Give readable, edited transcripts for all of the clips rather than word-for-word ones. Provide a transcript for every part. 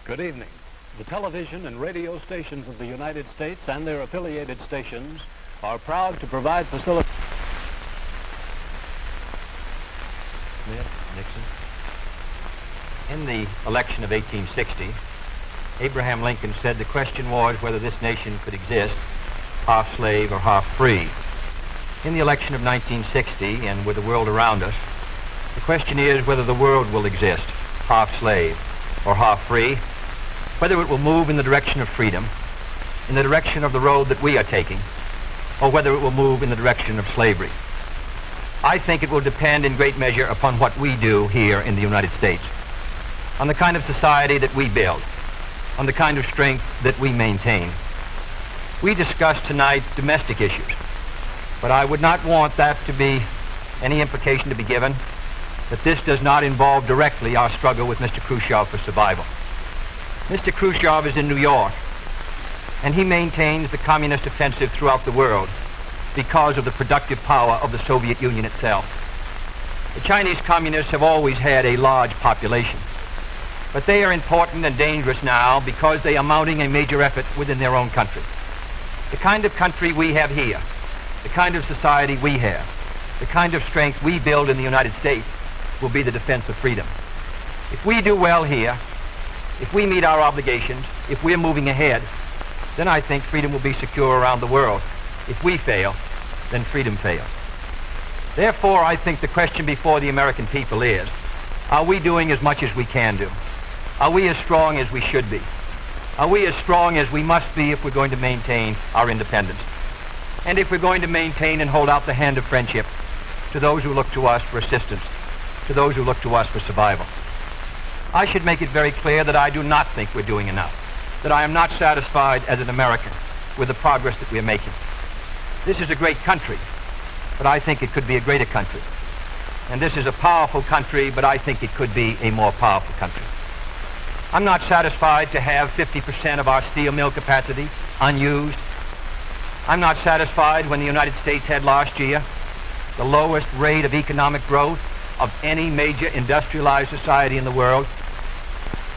Good evening. The television and radio stations of the United States and their affiliated stations are proud to provide facilities. Nixon. In the election of 1860, Abraham Lincoln said the question was whether this nation could exist half slave or half free. In the election of 1960, and with the world around us, the question is whether the world will exist half slave or half free, whether it will move in the direction of freedom, in the direction of the road that we are taking, or whether it will move in the direction of slavery. I think it will depend in great measure upon what we do here in the United States, on the kind of society that we build, on the kind of strength that we maintain. We discussed tonight domestic issues, but I would not want that to be any implication to be given that this does not involve directly our struggle with Mr. Khrushchev for survival. Mr. Khrushchev is in New York, and he maintains the communist offensive throughout the world because of the productive power of the Soviet Union itself. The Chinese communists have always had a large population, but they are important and dangerous now because they are mounting a major effort within their own country. The kind of country we have here, the kind of society we have, the kind of strength we build in the United States will be the defense of freedom. If we do well here, if we meet our obligations, if we're moving ahead, then I think freedom will be secure around the world. If we fail, then freedom fails. Therefore, I think the question before the American people is, are we doing as much as we can do? Are we as strong as we should be? Are we as strong as we must be if we're going to maintain our independence? And if we're going to maintain and hold out the hand of friendship to those who look to us for assistance, to those who look to us for survival? I should make it very clear that I do not think we're doing enough, that I am not satisfied as an American with the progress that we're making. This is a great country, but I think it could be a greater country. And this is a powerful country, but I think it could be a more powerful country. I'm not satisfied to have 50% of our steel mill capacity unused. I'm not satisfied when the United States had last year the lowest rate of economic growth of any major industrialized society in the world,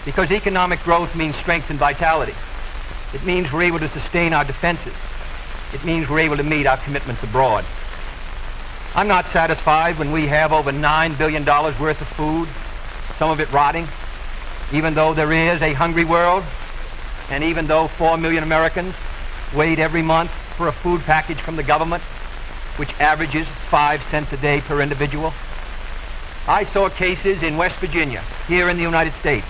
because economic growth means strength and vitality. It means we're able to sustain our defenses. It means we're able to meet our commitments abroad. I'm not satisfied when we have over $9 billion worth of food, some of it rotting, even though there is a hungry world, and even though 4 million Americans wait every month for a food package from the government, which averages 5 cents a day per individual. I saw cases in West Virginia, here in the United States,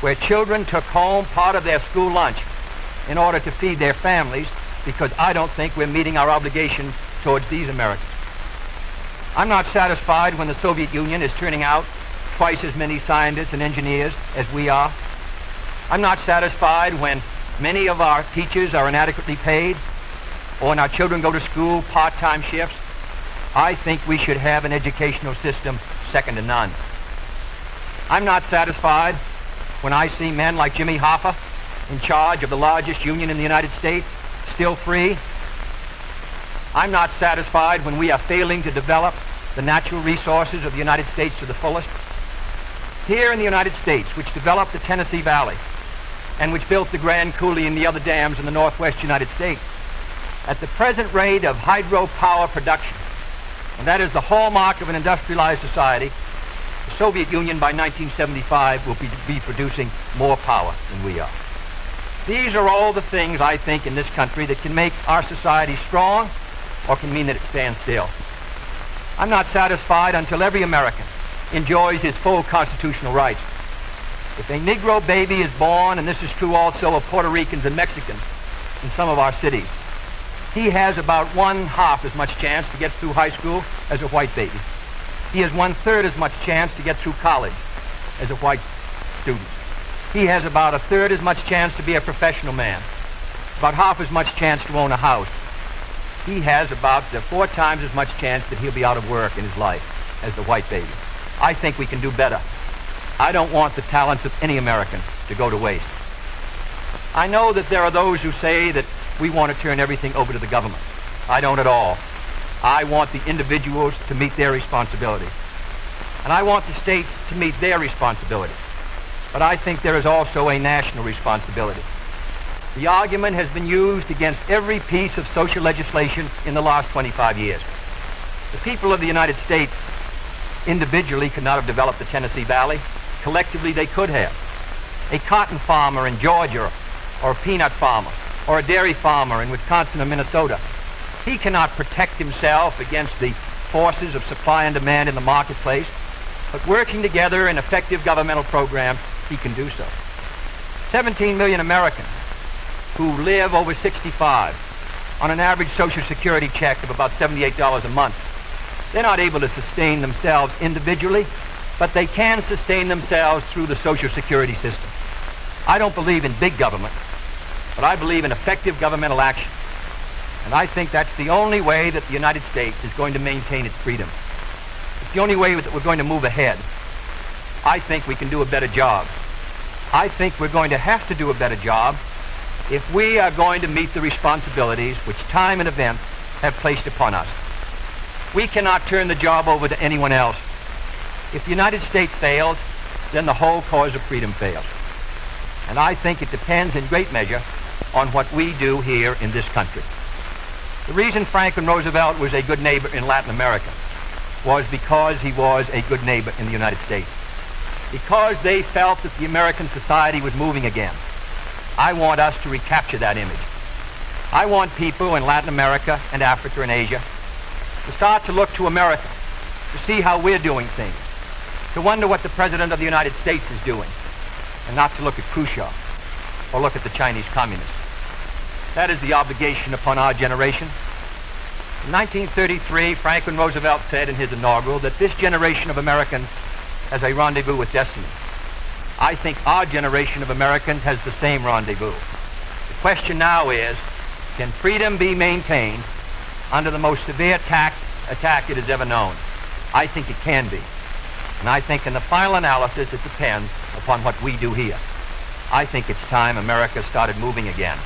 where children took home part of their school lunch in order to feed their families, because I don't think we're meeting our obligations towards these Americans. I'm not satisfied when the Soviet Union is turning out twice as many scientists and engineers as we are. I'm not satisfied when many of our teachers are inadequately paid, or when our children go to school part-time shifts. I think we should have an educational system second to none. I'm not satisfied when I see men like Jimmy Hoffa in charge of the largest union in the United States, still free. I'm not satisfied when we are failing to develop the natural resources of the United States to the fullest. Here in the United States, which developed the Tennessee Valley and which built the Grand Coulee and the other dams in the northwest United States, at the present rate of hydropower production, and that is the hallmark of an industrialized society, the Soviet Union by 1975 will be producing more power than we are. These are all the things, I think, in this country that can make our society strong or can mean that it stands still. I'm not satisfied until every American enjoys his full constitutional rights. If a Negro baby is born, and this is true also of Puerto Ricans and Mexicans in some of our cities, he has about 1/2 as much chance to get through high school as a white baby. He has 1/3 as much chance to get through college as a white student. He has about 1/3 as much chance to be a professional man, about 1/2 as much chance to own a house. He has about 4 times as much chance that he'll be out of work in his life as the white baby. I think we can do better. I don't want the talents of any American to go to waste. I know that there are those who say that we want to turn everything over to the government. I don't at all. I want the individuals to meet their responsibility. And I want the states to meet their responsibility. but I think there is also a national responsibility. The argument has been used against every piece of social legislation in the last 25 years. The people of the United States individually could not have developed the Tennessee Valley. Collectively, they could have. A cotton farmer in Georgia, or a peanut farmer, or a dairy farmer in Wisconsin or Minnesota, he cannot protect himself against the forces of supply and demand in the marketplace, but working together in effective governmental programs, he can do so. 17 million Americans who live over 65 on an average Social Security check of about $78 a month. They're not able to sustain themselves individually, but they can sustain themselves through the Social Security system. I don't believe in big government, but I believe in effective governmental action. And I think that's the only way that the United States is going to maintain its freedom. It's the only way that we're going to move ahead. I think we can do a better job. I think we're going to have to do a better job if we are going to meet the responsibilities which time and events have placed upon us. We cannot turn the job over to anyone else. If the United States fails, then the whole cause of freedom fails. And I think it depends in great measure on what we do here in this country. The reason Franklin Roosevelt was a good neighbor in Latin America was because he was a good neighbor in the United States. Because they felt that the American society was moving again. I want us to recapture that image. I want people in Latin America and Africa and Asia to start to look to America, to see how we're doing things, to wonder what the President of the United States is doing, and not to look at Khrushchev or look at the Chinese communists. That is the obligation upon our generation. In 1933, Franklin Roosevelt said in his inaugural that this generation of Americans has a rendezvous with destiny. I think our generation of Americans has the same rendezvous. The question now is, can freedom be maintained under the most severe attack it has ever known? I think it can be. And I think in the final analysis, it depends upon what we do here. I think it's time America started moving again.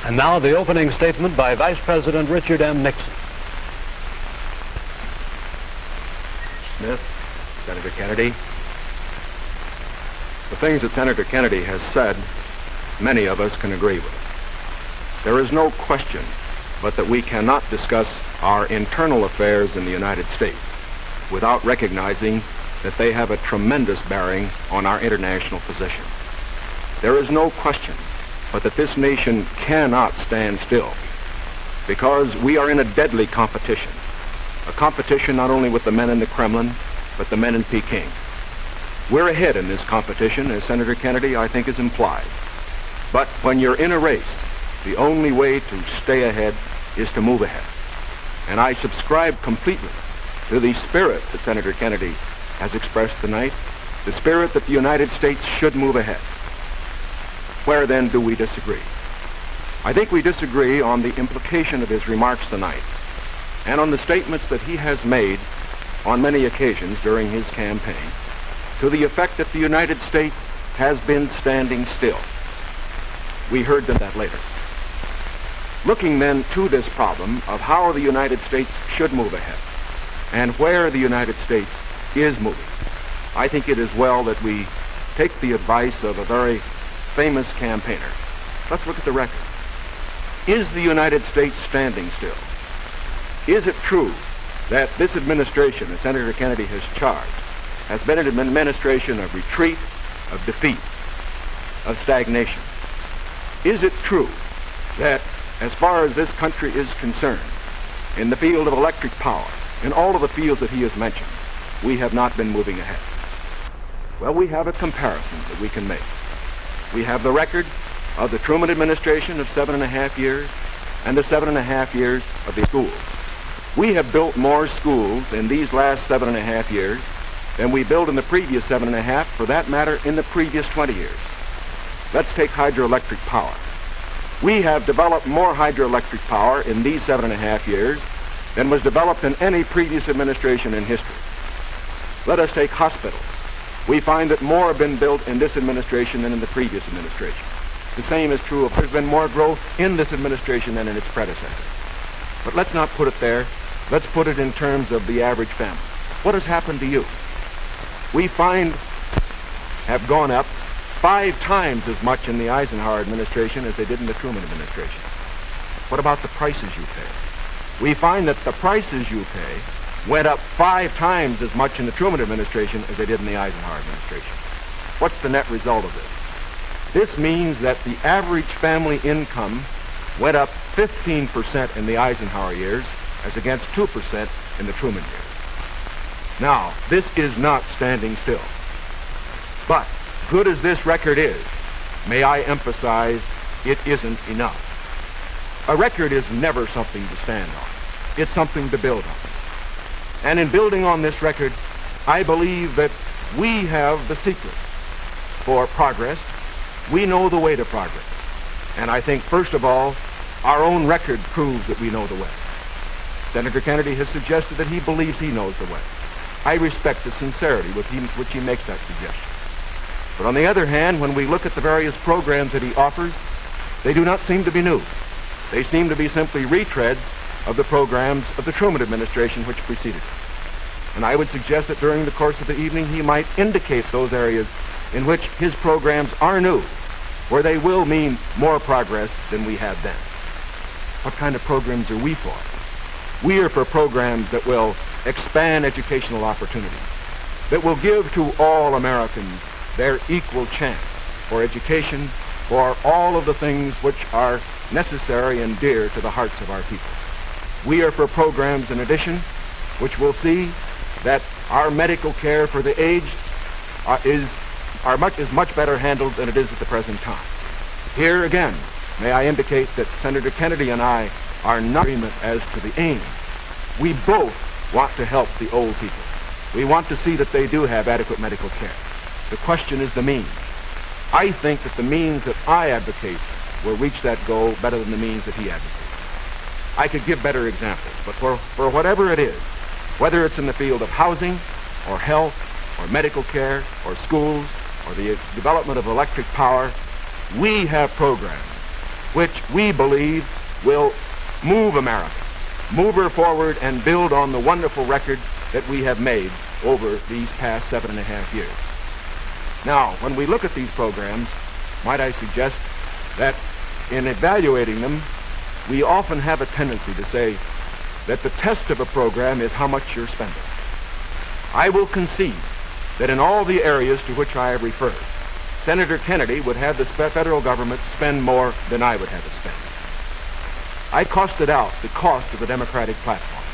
And now the opening statement by Vice President Richard M. Nixon. Smith, Senator Kennedy, the things that Senator Kennedy has said, many of us can agree with. There is no question but that we cannot discuss our internal affairs in the United States without recognizing that they have a tremendous bearing on our international position. There is no question but that this nation cannot stand still because we are in a deadly competition. A competition not only with the men in the Kremlin, but the men in Peking. We're ahead in this competition, as Senator Kennedy, I think, has implied. But when you're in a race, the only way to stay ahead is to move ahead. And I subscribe completely to the spirit that Senator Kennedy has expressed tonight, the spirit that the United States should move ahead. Where then do we disagree? I think we disagree on the implication of his remarks tonight and on the statements that he has made on many occasions during his campaign to the effect that the United States has been standing still. We heard that later. Looking then to this problem of how the United States should move ahead and where the United States is moving, I think it is well that we take the advice of a very famous campaigner. Let's look at the record. Is the United States standing still? Is it true that this administration, as Senator Kennedy has charged, has been an administration of retreat, of defeat, of stagnation? Is it true that as far as this country is concerned, in the field of electric power, in all of the fields that he has mentioned, we have not been moving ahead? Well, we have a comparison that we can make. We have the record of the Truman administration of 7.5 years and the 7.5 years of the schools. We have built more schools in these last 7.5 years than we built in the previous 7.5, for that matter, in the previous 20 years. Let's take hydroelectric power. We have developed more hydroelectric power in these 7.5 years than was developed in any previous administration in history. Let us take hospitals. We find that more have been built in this administration than in the previous administration. The same is true of there's been more growth in this administration than in its predecessor. But let's not put it there. Let's put it in terms of the average family. What has happened to you? we find have gone up 5 times as much in the Eisenhower administration as they did in the Truman administration. What about the prices you pay? We find that the prices you pay went up 5 times as much in the Truman administration as they did in the Eisenhower administration. What's the net result of this? This means that the average family income went up 15% in the Eisenhower years as against 2% in the Truman years. Now, this is not standing still. But, good as this record is, may I emphasize, it isn't enough. A record is never something to stand on. It's something to build on. And in building on this record, I believe that we have the secret for progress. We know the way to progress. And I think, first of all, our own record proves that we know the way. Senator Kennedy has suggested that he believes he knows the way. I respect the sincerity with which he makes that suggestion. But on the other hand, when we look at the various programs that he offers, they do not seem to be new. They seem to be simply retreads of the programs of the Truman administration which preceded it. And I would suggest that during the course of the evening he might indicate those areas in which his programs are new, where they will mean more progress than we had then. What kind of programs are we for? We are for programs that will expand educational opportunities, that will give to all Americans their equal chance for education, for all of the things which are necessary and dear to the hearts of our people. We are for programs, in addition, which will see that our medical care for the aged is much better handled than it is at the present time. Here again, may I indicate that Senator Kennedy and I are not in agreement as to the aim. We both want to help the old people. We want to see that they do have adequate medical care. The question is the means. I think that the means that I advocate will reach that goal better than the means that he advocates. I could give better examples, but for whatever it is, whether it's in the field of housing, or health, or medical care, or schools, or the development of electric power, we have programs which we believe will move America, move her forward and build on the wonderful record that we have made over these past 7.5 years. Now, when we look at these programs, might I suggest that in evaluating them, we often have a tendency to say that the test of a program is how much you're spending. I will concede that in all the areas to which I have referred, Senator Kennedy would have the federal government spend more than I would have it spend. I costed out the cost of the Democratic platform.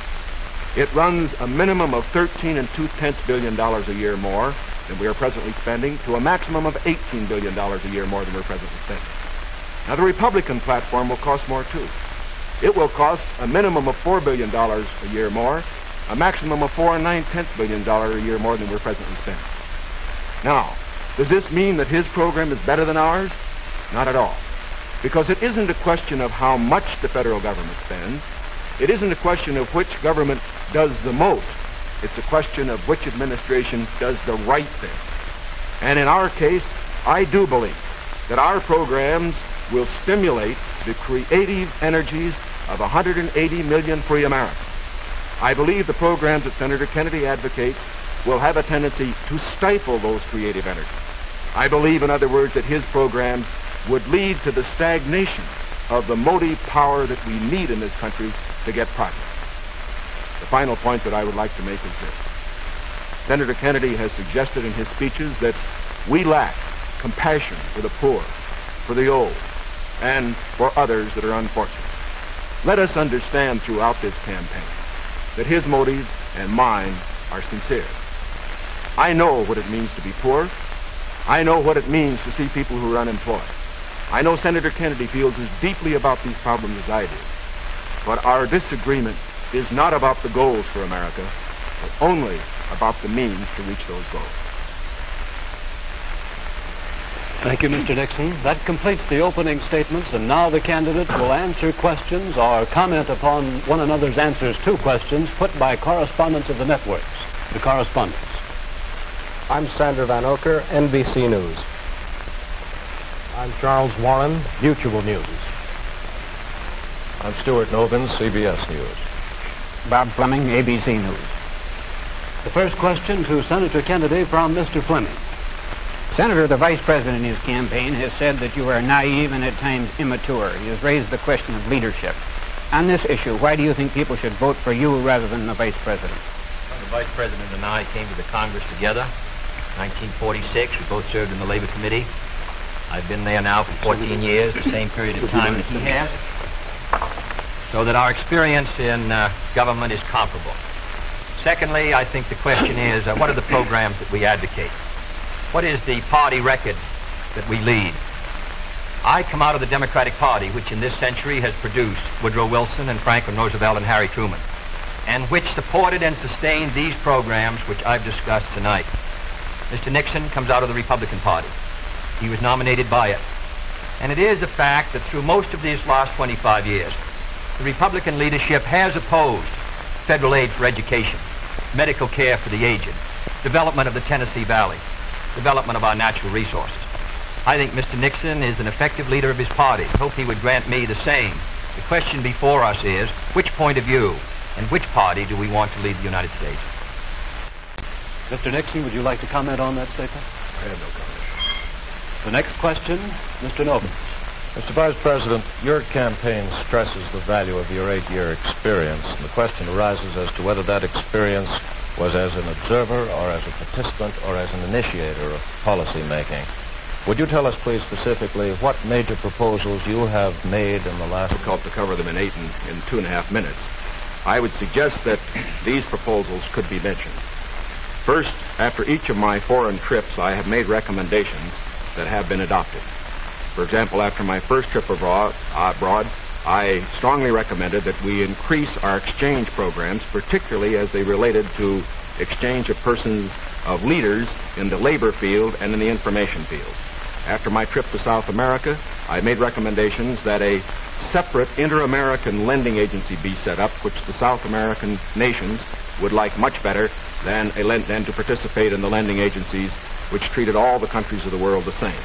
It runs a minimum of $13.2 billion a year more than we are presently spending to a maximum of $18 billion a year more than we're presently spending. Now, the Republican platform will cost more, too. It will cost a minimum of $4 billion a year more, a maximum of $4.9 billion a year more than we're presently spending. Now, does this mean that his program is better than ours? Not at all. Because it isn't a question of how much the federal government spends. It isn't a question of which government does the most. It's a question of which administration does the right thing. And in our case, I do believe that our programs will stimulate the creative energies of 180 million free Americans. I believe the programs that Senator Kennedy advocates will have a tendency to stifle those creative energies. I believe, in other words, that his programs would lead to the stagnation of the motive power that we need in this country to get progress. The final point that I would like to make is this. Senator Kennedy has suggested in his speeches that we lack compassion for the poor, for the old, and for others that are unfortunate. Let us understand throughout this campaign that his motives and mine are sincere. I know what it means to be poor. I know what it means to see people who are unemployed. I know Senator Kennedy feels as deeply about these problems as I do. But our disagreement is not about the goals for America, but only about the means to reach those goals. Thank you, Mr. Nixon. That completes the opening statements, and now the candidates will answer questions or comment upon one another's answers to questions put by correspondents of the networks. The correspondents. I'm Sander Van Oker, NBC News. I'm Charles Warren, Mutual News. I'm Stuart Novin, CBS News. Bob Fleming, ABC News. The first question to Senator Kennedy from Mr. Fleming. Senator, the Vice President in his campaign has said that you are naive and at times immature. He has raised the question of leadership. On this issue, why do you think people should vote for you rather than the Vice President? Well, the Vice President and I came to the Congress together in 1946. We both served in the Labor Committee. I've been there now for 14 years, the same period of time that he has, so that our experience in government is comparable. Secondly, I think the question is, what are the programs that we advocate? What is the party record that we lead? I come out of the Democratic Party, which in this century has produced Woodrow Wilson and Franklin Roosevelt and Harry Truman, and which supported and sustained these programs which I've discussed tonight. Mr. Nixon comes out of the Republican Party. He was nominated by it. And it is a fact that through most of these last 25 years, the Republican leadership has opposed federal aid for education, medical care for the aged, development of the Tennessee Valley, development of our natural resources. I think Mr. Nixon is an effective leader of his party. I hope he would grant me the same. The question before us is, which point of view and which party do we want to lead the United States? Mr. Nixon, would you like to comment on that statement? I have no comment. The next question, Mr. Novak. Mr. Vice President, your campaign stresses the value of your 8-year experience, and the question arises as to whether that experience was as an observer or as a participant or as an initiator of policy making. Would you tell us, please, specifically what major proposals you have made in the last... Difficult to cover them in 2.5 minutes. I would suggest that these proposals could be mentioned. First, after each of my foreign trips, I have made recommendations that have been adopted. For example, after my first trip abroad, I strongly recommended that we increase our exchange programs, particularly as they related to exchange of persons, of leaders in the labor field and in the information field. After my trip to South America, I made recommendations that a separate inter-American lending agency be set up, which the South American nations would like much better than to participate in the lending agencies which treated all the countries of the world the same.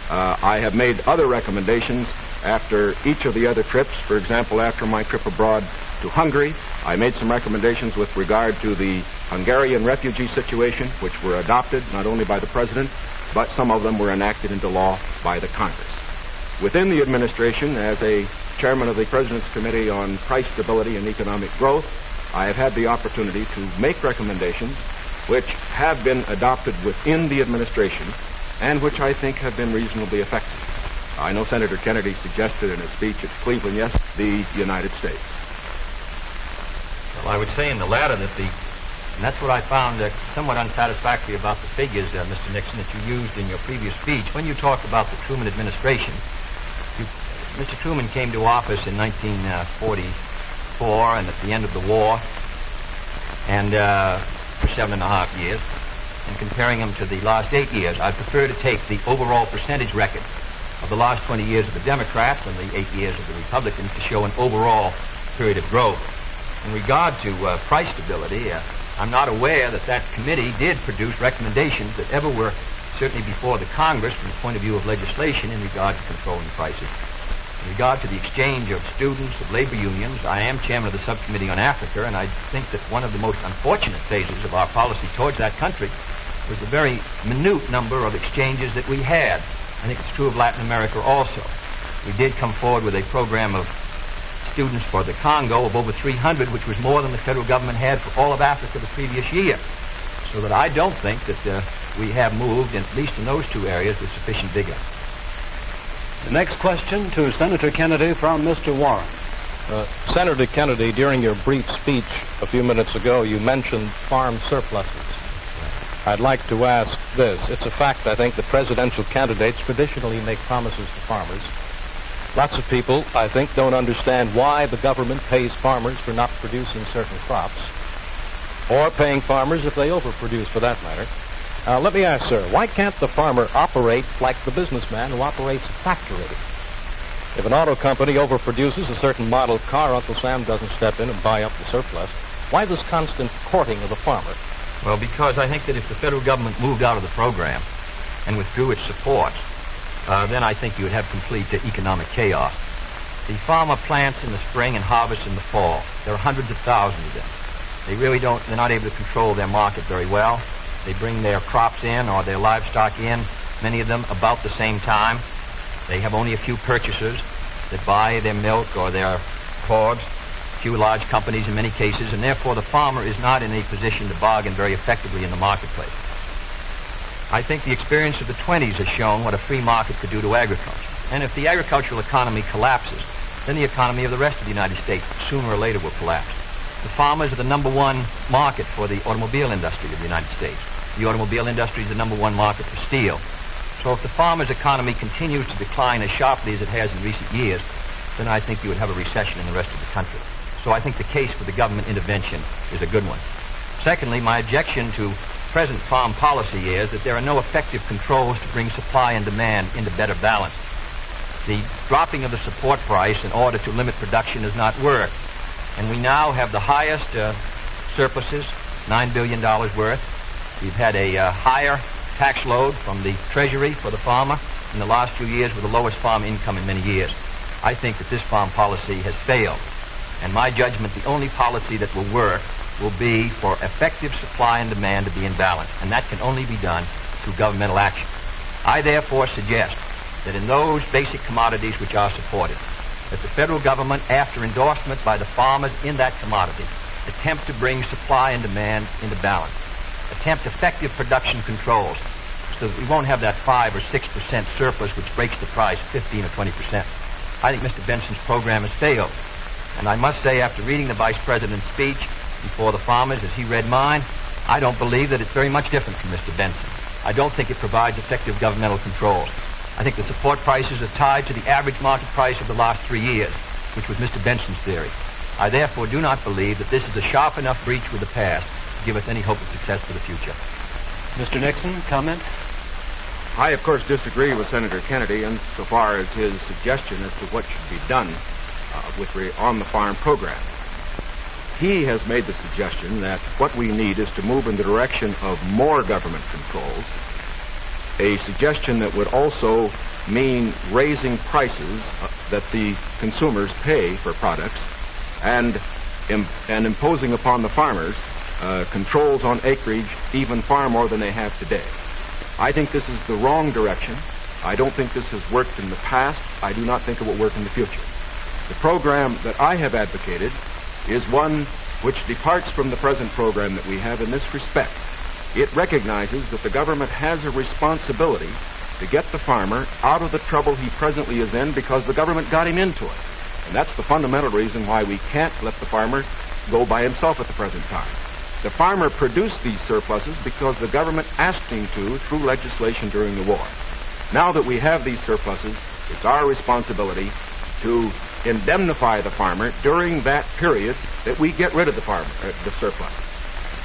I have made other recommendations after each of the other trips. For example, after my trip abroad to Hungary, I made some recommendations with regard to the Hungarian refugee situation, which were adopted not only by the President, but some of them were enacted into law by the Congress. Within the administration, as a chairman of the President's Committee on Price Stability and Economic Growth, I have had the opportunity to make recommendations which have been adopted within the administration and which I think have been reasonably effective. I know Senator Kennedy suggested in his speech at Cleveland, yes, the United States. Well, I would say in the latter that and that's what I found somewhat unsatisfactory about the figures, Mr. Nixon, that you used in your previous speech. When you talked about the Truman administration, Mr. Truman came to office in 1944 and at the end of the war, and for 7.5 years. And comparing them to the last 8 years, I prefer to take the overall percentage record of the last 20 years of the Democrats and the 8 years of the Republicans to show an overall period of growth. In regard to price stability, I'm not aware that that committee did produce recommendations that ever were certainly before the Congress from the point of view of legislation in regard to controlling prices. In regard to the exchange of students, of labor unions, I am chairman of the subcommittee on Africa, and I think that one of the most unfortunate phases of our policy towards that country was the very minute number of exchanges that we had. I think it's true of Latin America also. We did come forward with a program of students for the Congo of over 300, which was more than the federal government had for all of Africa the previous year. So that I don't think that we have moved, at least in those two areas, with sufficient vigor. The next question to Senator Kennedy from Mr. Warren. Senator Kennedy, during your brief speech a few minutes ago, you mentioned farm surpluses. I'd like to ask this. It's a fact, I think, that presidential candidates traditionally make promises to farmers. Lots of people, I think, don't understand why the government pays farmers for not producing certain crops, or paying farmers if they overproduce, for that matter. Let me ask, sir, why can't the farmer operate like the businessman who operates a factory? If an auto company overproduces a certain model car, Uncle Sam doesn't step in and buy up the surplus. Why this constant courting of the farmer? Well, because I think that if the federal government moved out of the program and withdrew its support, then I think you would have complete economic chaos. The farmer plants in the spring and harvests in the fall. There are hundreds of thousands of them. They're not able to control their market very well. They bring their crops in or their livestock in, many of them about the same time. They have only a few purchasers that buy their milk or their hogs, few large companies in many cases, and therefore the farmer is not in a position to bargain very effectively in the marketplace. I think the experience of the 20s has shown what a free market could do to agriculture. And if the agricultural economy collapses, then the economy of the rest of the United States sooner or later will collapse. The farmers are the number one market for the automobile industry of the United States. The automobile industry is the number one market for steel. So if the farmer's economy continues to decline as sharply as it has in recent years, then I think you would have a recession in the rest of the country. So I think the case for the government intervention is a good one. Secondly, my objection to present farm policy is that there are no effective controls to bring supply and demand into better balance. The dropping of the support price in order to limit production does not work. And we now have the highest surpluses, $9 billion worth. We've had a higher tax load from the Treasury for the farmer in the last few years with the lowest farm income in many years. I think that this farm policy has failed. And my judgment, the only policy that will work will be for effective supply and demand to be in balance. And that can only be done through governmental action. I therefore suggest that in those basic commodities which are supported, that the federal government, after endorsement by the farmers in that commodity, attempt to bring supply and demand into balance, attempt effective production controls so that we won't have that 5 or 6% surplus which breaks the price 15 or 20%. I think Mr. Benson's program has failed. And I must say, after reading the Vice President's speech before the farmers as he read mine, I don't believe that it's very much different from Mr. Benson. I don't think it provides effective governmental controls. I think the support prices are tied to the average market price of the last 3 years, which was Mr. Benson's theory. I therefore do not believe that this is a sharp enough breach with the past to give us any hope of success for the future. Mr. Nixon, comment? I, of course, disagree with Senator Kennedy insofar as his suggestion as to what should be done on the farm program. He has made the suggestion that what we need is to move in the direction of more government controls, a suggestion that would also mean raising prices that the consumers pay for products and imposing upon the farmers controls on acreage even far more than they have today. I think this is the wrong direction. I don't think this has worked in the past. I do not think it will work in the future. The program that I have advocated is one which departs from the present program that we have in this respect. It recognizes that the government has a responsibility to get the farmer out of the trouble he presently is in because the government got him into it. And that's the fundamental reason why we can't let the farmer go by himself at the present time. The farmer produced these surpluses because the government asked him to through legislation during the war. Now that we have these surpluses, it's our responsibility to indemnify the farmer during that period that we get rid of the surplus.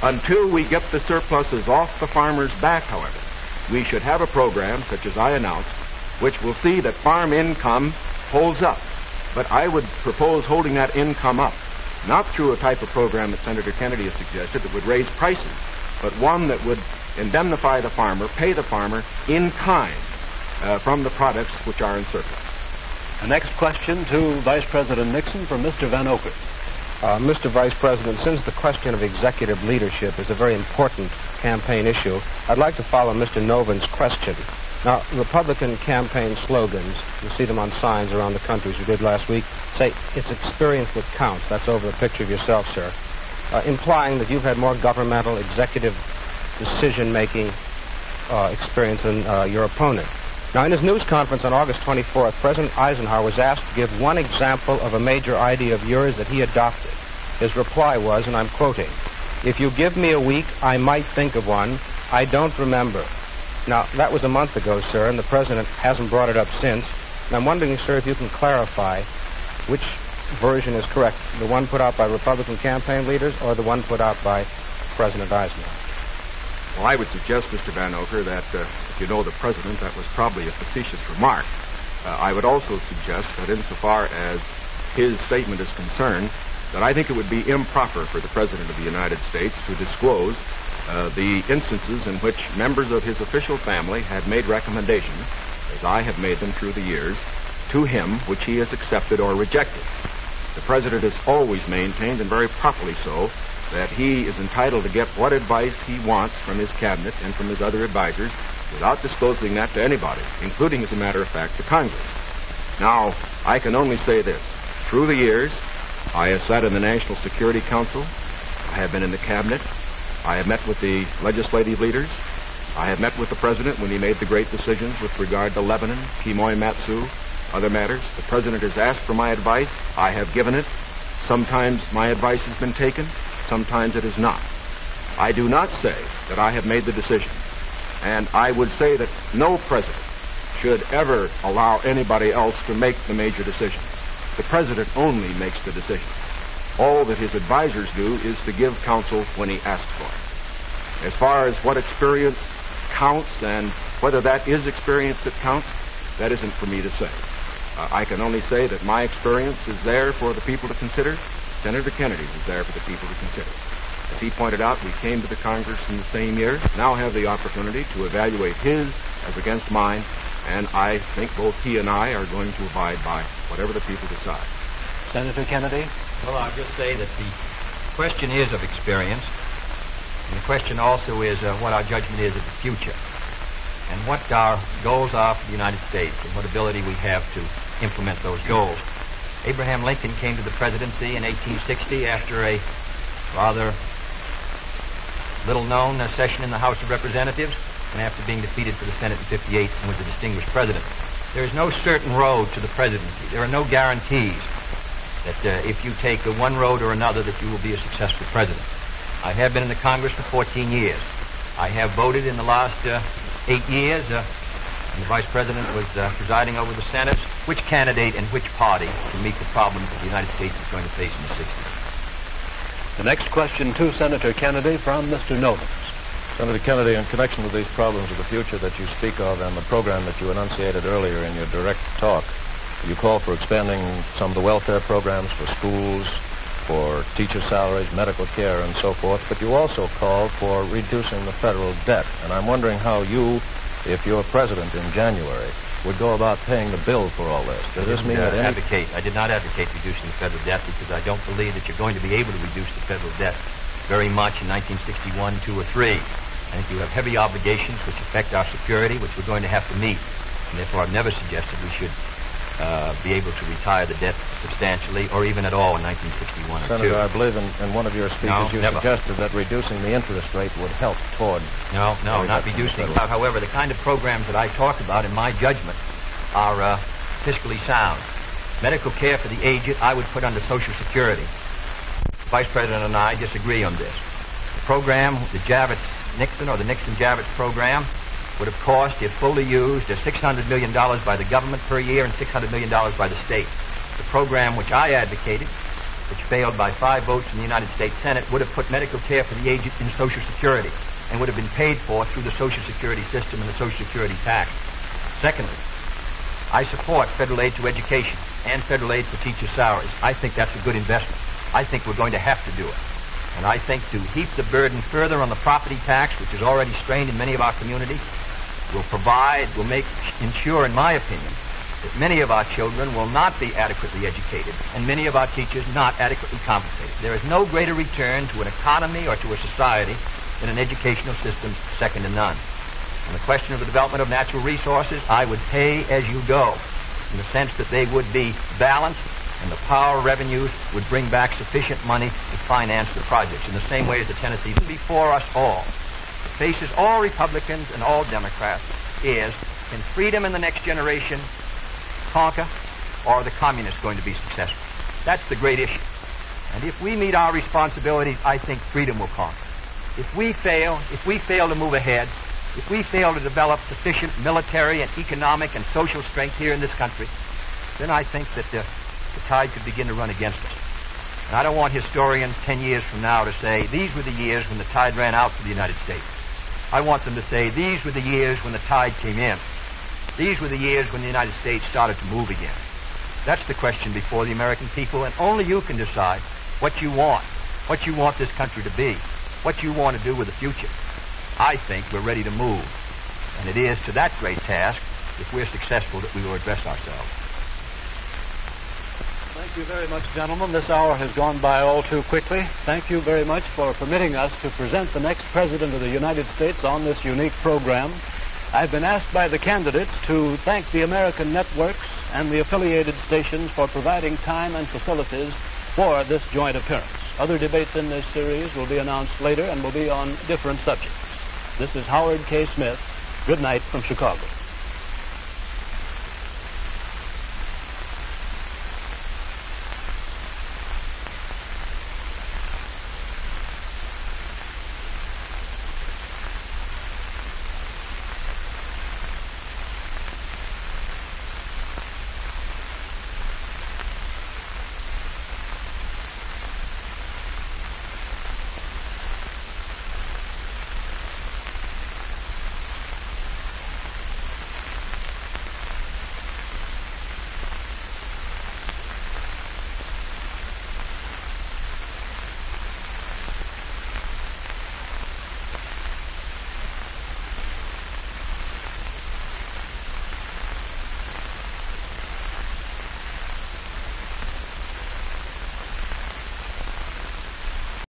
Until we get the surpluses off the farmer's back, however, we should have a program, such as I announced, which will see that farm income holds up. But I would propose holding that income up, not through a type of program that Senator Kennedy has suggested that would raise prices, but one that would indemnify the farmer, pay the farmer in kind from the products which are in surplus. The next question to Vice President Nixon from Mr. Van Oker. Mr. Vice President, since the question of executive leadership is a very important campaign issue, I'd like to follow Mr. Noven's question. Now, Republican campaign slogans, you see them on signs around the country, as you did last week, say, it's experience that counts. That's over a picture of yourself, sir. Implying that you've had more governmental executive decision-making experience than your opponent. Now, in his news conference on August 24th, President Eisenhower was asked to give one example of a major idea of yours that he adopted. His reply was, and I'm quoting, "If you give me a week, I might think of one. I don't remember." Now, that was a month ago, sir, and the President hasn't brought it up since. And I'm wondering, sir, if you can clarify which version is correct, the one put out by Republican campaign leaders or the one put out by President Eisenhower? Well, I would suggest, Mr. Van Oker, that if you know the President, that was probably a facetious remark. I would also suggest that insofar as his statement is concerned, that I think it would be improper for the President of the United States to disclose the instances in which members of his official family had made recommendations, as I have made them through the years, to him, which he has accepted or rejected. The President has always maintained, and very properly so, that he is entitled to get what advice he wants from his cabinet and from his other advisors without disclosing that to anybody, including, as a matter of fact, to Congress. Now, I can only say this. Through the years, I have sat in the National Security Council. I have been in the cabinet. I have met with the legislative leaders. I have met with the President when he made the great decisions with regard to Lebanon, Kimoy Matsu, other matters. The President has asked for my advice. I have given it. Sometimes my advice has been taken. Sometimes it has not. I do not say that I have made the decision. And I would say that no President should ever allow anybody else to make the major decisions. The President only makes the decision. All that his advisors do is to give counsel when he asks for it. As far as what experience counts and whether that is experience that counts, that isn't for me to say. I can only say that my experience is there for the people to consider. Senator Kennedy's is there for the people to consider. As he pointed out, we came to the Congress in the same year, now have the opportunity to evaluate his as against mine, and I think both he and I are going to abide by whatever the people decide. Senator Kennedy? Well, I'll just say that the question is of experience, and the question also is what our judgment is of the future, and what our goals are for the United States, and what ability we have to implement those goals. Abraham Lincoln came to the presidency in 1860 after a rather little-known session in the House of Representatives, and after being defeated for the Senate in 58 and was a distinguished president. There is no certain road to the presidency. There are no guarantees that if you take one road or another that you will be a successful president. I have been in the Congress for 14 years. I have voted in the last 8 years, and the Vice President was presiding over the Senate, which candidate and which party can meet the problems that the United States is going to face in the 60s. The next question to Senator Kennedy from Mr. Novus. Senator Kennedy, in connection with these problems of the future that you speak of and the program that you enunciated earlier in your direct talk, you call for expanding some of the welfare programs for schools, for teacher salaries, medical care, and so forth, but you also call for reducing the federal debt. And I'm wondering how you, if you're president in January, would go about paying the bill for all this. Does this mean that I did not advocate reducing the federal debt because I don't believe that you're going to be able to reduce the federal debt very much in 1961, 2, or 3. I think you have heavy obligations which affect our security, which we're going to have to meet. And therefore, I've never suggested we should be able to retire the debt substantially or even at all in 1961 or 2. Senator, I believe in one of your speeches you suggested that reducing the interest rate would help toward... No, not reducing. However, the kind of programs that I talk about, in my judgment, are fiscally sound. Medical care for the aged, I would put under Social Security. The Vice President and I disagree on this. The program, the Javits-Nixon or the Nixon-Javits program, would have cost, if fully used, $600 million by the government per year and $600 million by the state. The program which I advocated, which failed by 5 votes in the United States Senate, would have put medical care for the aged in Social Security and would have been paid for through the Social Security system and the Social Security tax. Secondly, I support federal aid to education and federal aid for teacher salaries. I think that's a good investment. I think we're going to have to do it. And I think to heap the burden further on the property tax, which is already strained in many of our communities, will ensure, in my opinion, that many of our children will not be adequately educated and many of our teachers not adequately compensated. There is no greater return to an economy or to a society than an educational system second to none. On the question of the development of natural resources, I would pay as you go, in the sense that they would be balanced and the power revenues would bring back sufficient money to finance the projects, in the same way as the Tennessee before us all. It faces all Republicans and all Democrats is, can freedom in the next generation conquer, or are the communists going to be successful? That's the great issue. And if we meet our responsibilities, I think freedom will conquer. If we fail to move ahead, if we fail to develop sufficient military and economic and social strength here in this country, then I think that the tide could begin to run against us. And I don't want historians 10 years from now to say, these were the years when the tide ran out for the United States. I want them to say, these were the years when the tide came in. These were the years when the United States started to move again. That's the question before the American people, and only you can decide what you want this country to be, what you want to do with the future. I think we're ready to move, and it is to that great task, if we're successful, that we will address ourselves. Thank you very much, gentlemen. This hour has gone by all too quickly. Thank you very much for permitting us to present the next President of the United States on this unique program. I've been asked by the candidates to thank the American networks and the affiliated stations for providing time and facilities for this joint appearance. Other debates in this series will be announced later and will be on different subjects. This is Howard K. Smith. Good night from Chicago.